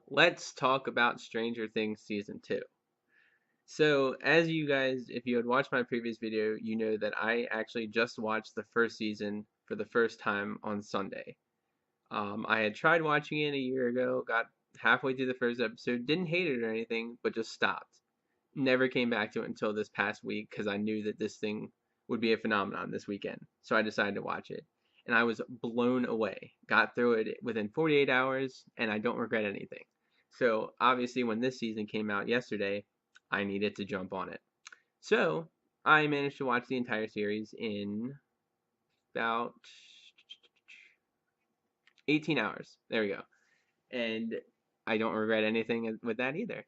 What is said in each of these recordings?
Let's talk about Stranger Things Season 2. So, as you guys, if you had watched my previous video, you know that I actually just watched the first season for the first time on Sunday. I had tried watching it a year ago, got halfway through the first episode, didn't hate it or anything, but just stopped. Never came back to it until this past week because I knew that this thing would be a phenomenon this weekend. So I decided to watch it. And I was blown away. Got through it within 48 hours, and I don't regret anything. So obviously, when this season came out yesterday, I needed to jump on it. So I managed to watch the entire series in about 18 hours. There we go. And I don't regret anything with that either.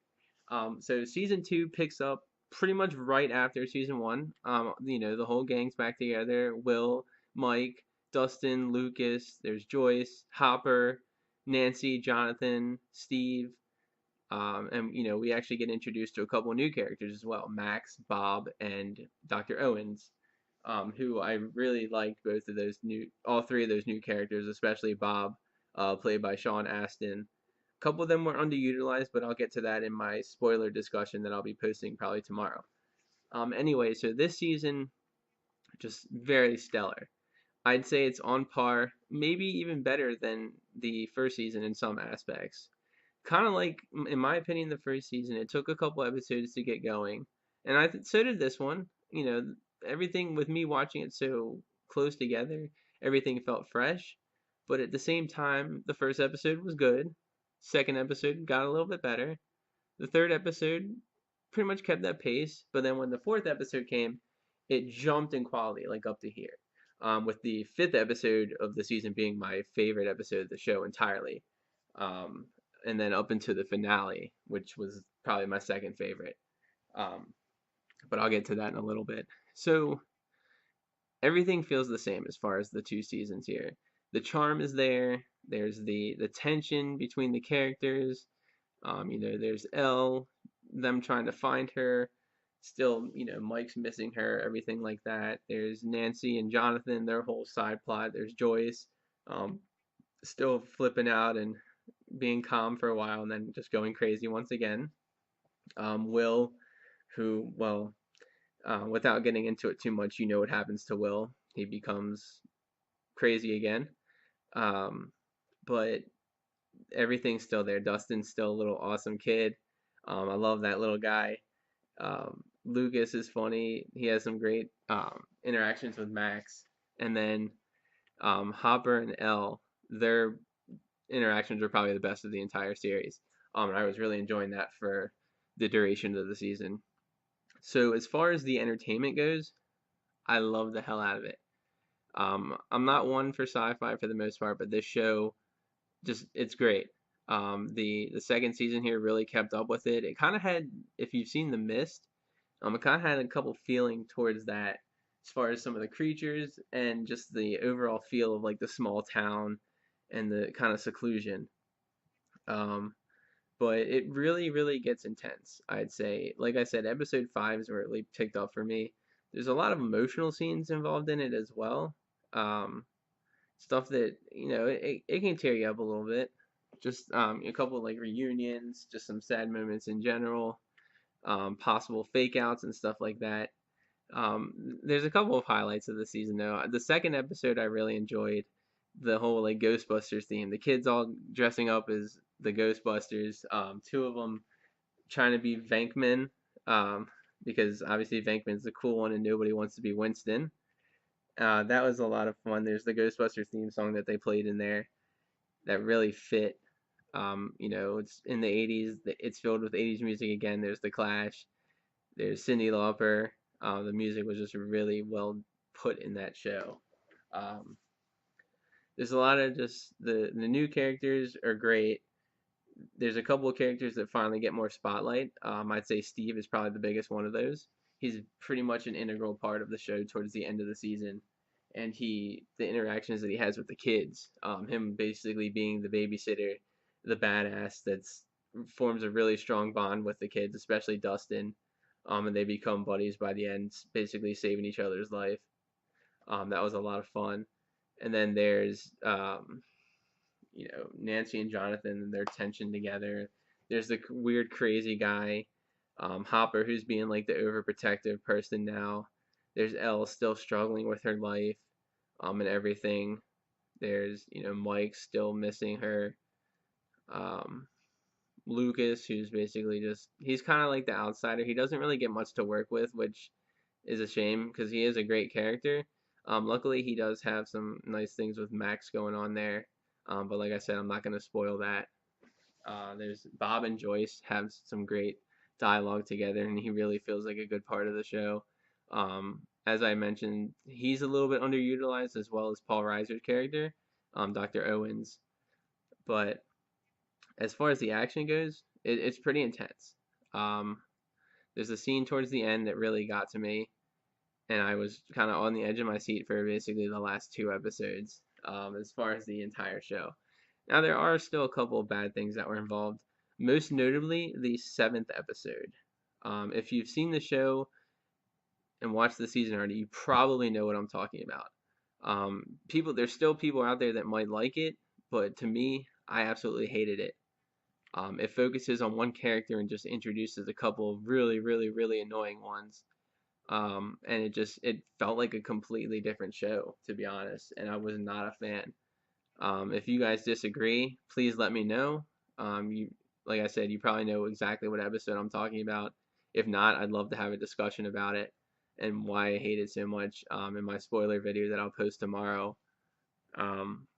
So season two picks up pretty much right after season one. The whole gang's back together. Will, Mike, Dustin, Lucas. There's Joyce, Hopper, Nancy, Jonathan, Steve. And we actually get introduced to a couple new characters as well: Max, Bob, and Dr. Owens. Who I really liked all three of those new characters, especially Bob, played by Sean Astin. A couple of them were underutilized, but I'll get to that in my spoiler discussion that I'll be posting probably tomorrow. Anyway, so this season, just very stellar. I'd say it's on par, maybe even better than the first season in some aspects. Kind of like, in my opinion, the first season, it took a couple episodes to get going, and so did this one. Everything with me watching it so close together, everything felt fresh, but at the same time, the first episode was good. Second episode got a little bit better. The third episode pretty much kept that pace, but then when the fourth episode came, it jumped in quality, like up to here. With the fifth episode of the season being my favorite episode of the show entirely. Um, and then up into the finale, which was probably my second favorite. Um, but I'll get to that in a little bit. So everything feels the same as far as the two seasons here. The charm is there. There's the tension between the characters. There's Elle, them trying to find her. Still, Mike's missing her, everything like that. There's Nancy and Jonathan, their whole side plot. There's Joyce, um, still flipping out and being calm for a while and then just going crazy once again. Will, who, well, without getting into it too much, you know what happens to Will. He becomes crazy again. Um, but everything's still there. Dustin's still a little awesome kid. I love that little guy. Lucas is funny. He has some great interactions with Max. And then Hopper and Elle, their interactions are probably the best of the entire series. And I was really enjoying that for the duration of the season. So as far as the entertainment goes, I love the hell out of it. I'm not one for sci-fi for the most part, but this show just it's great. The second season here really kept up with it. It kind of had, if you've seen The Mist, it kind of had a couple feeling towards that as far as some of the creatures and just the overall feel of like the small town and the kind of seclusion. Um, but it really, really gets intense, I'd say. Like I said, episode five is where it really picked up for me. There's a lot of emotional scenes involved in it as well. Um, Stuff that, it can tear you up a little bit. Just a couple of like reunions, just some sad moments in general, possible fake outs and stuff like that. There's a couple of highlights of the season though. The second episode I really enjoyed the whole like Ghostbusters theme. The kids all dressing up as the Ghostbusters. Two of them trying to be Venkman, um, because obviously Venkman's the cool one and nobody wants to be Winston. That was a lot of fun. There's the Ghostbusters theme song that they played in there that really fit. It's in the 80s. It's filled with 80s music again. There's The Clash. There's Cyndi Lauper. The music was just really well put in that show. Um, there's a lot of just the new characters are great. There's a couple of characters that finally get more spotlight. I'd say Steve is probably the biggest one of those. He's pretty much an integral part of the show towards the end of the season, and the interactions that he has with the kids, him basically being the babysitter, the badass that's forms a really strong bond with the kids, especially Dustin, and they become buddies by the end, basically saving each other's life. That was a lot of fun. And then there's Nancy and Jonathan and their tension together. There's the weird crazy guy, Hopper, who's being like the overprotective person now. There's Elle still struggling with her life, and everything. There's Mike still missing her. Um, Lucas, who's basically he's kind of like the outsider. He doesn't really get much to work with, which is a shame because he is a great character. Luckily, he does have some nice things with Max going on there. But like I said, I'm not going to spoil that. There's Bob and Joyce have some great dialogue together, and he really feels like a good part of the show. As I mentioned, he's a little bit underutilized as well as Paul Reiser's character, Dr. Owens. But as far as the action goes, it's pretty intense. Um, there's a scene towards the end that really got to me, and I was kind of on the edge of my seat for basically the last 2 episodes, as far as the entire show. Now, there are still a couple of bad things that were involved, most notably the 7th episode. If you've seen the show and watched the season already, you probably know what I'm talking about. There's still people out there that might like it, but to me, I absolutely hated it. It focuses on one character and just introduces a couple of really, really, really annoying ones. And it felt like a completely different show, to be honest, and I was not a fan. If you guys disagree, please let me know. Like I said, you probably know exactly what episode I'm talking about. If not, I'd love to have a discussion about it and why I hate it so much in my spoiler video that I'll post tomorrow. Um,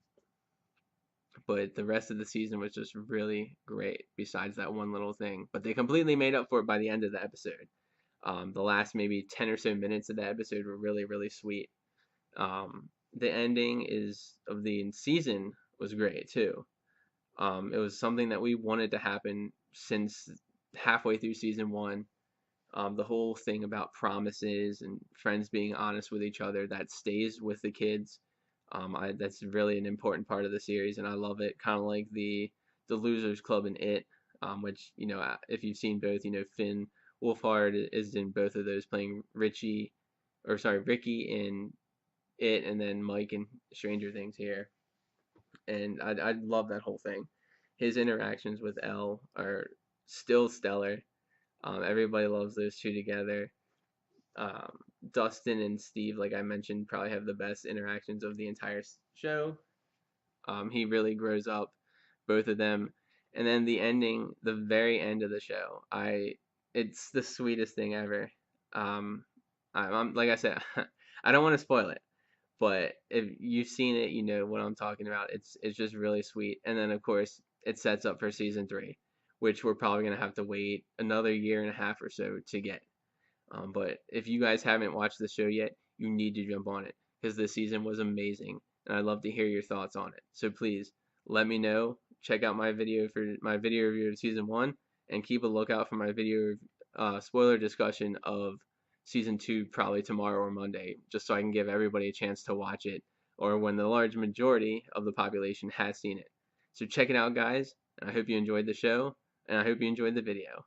but the rest of the season was just really great, besides that one little thing. But they completely made up for it by the end of the episode. The last maybe 10 or so minutes of the episode were really, really sweet. The ending of the season was great too. It was something that we wanted to happen since halfway through season one. The whole thing about promises and friends being honest with each other, that stays with the kids. That's really an important part of the series, and I love it. Kind of like the Losers Club in It, which if you've seen both, Finn Wolfhard is in both of those, playing Ricky in It, and then Mike in Stranger Things here. And I love that whole thing. His interactions with Elle are still stellar. Everybody loves those two together. Um, Dustin and Steve, like I mentioned, probably have the best interactions of the entire show. He really grows up, both of them. And then the ending, the very end of the show, it's the sweetest thing ever. I'm like I said, I don't want to spoil it, but if you've seen it, you know what I'm talking about. It's just really sweet. And then of course it sets up for season 3, which we're probably gonna have to wait another year and a half or so to get. But if you guys haven't watched the show yet, you need to jump on it because this season was amazing, and I'd love to hear your thoughts on it. So please let me know. Check out my video for my video review of season 1, and keep a lookout for my video spoiler discussion of season 2 probably tomorrow or Monday, just so I can give everybody a chance to watch it, or when the large majority of the population has seen it. So check it out, guys, and I hope you enjoyed the show, and I hope you enjoyed the video.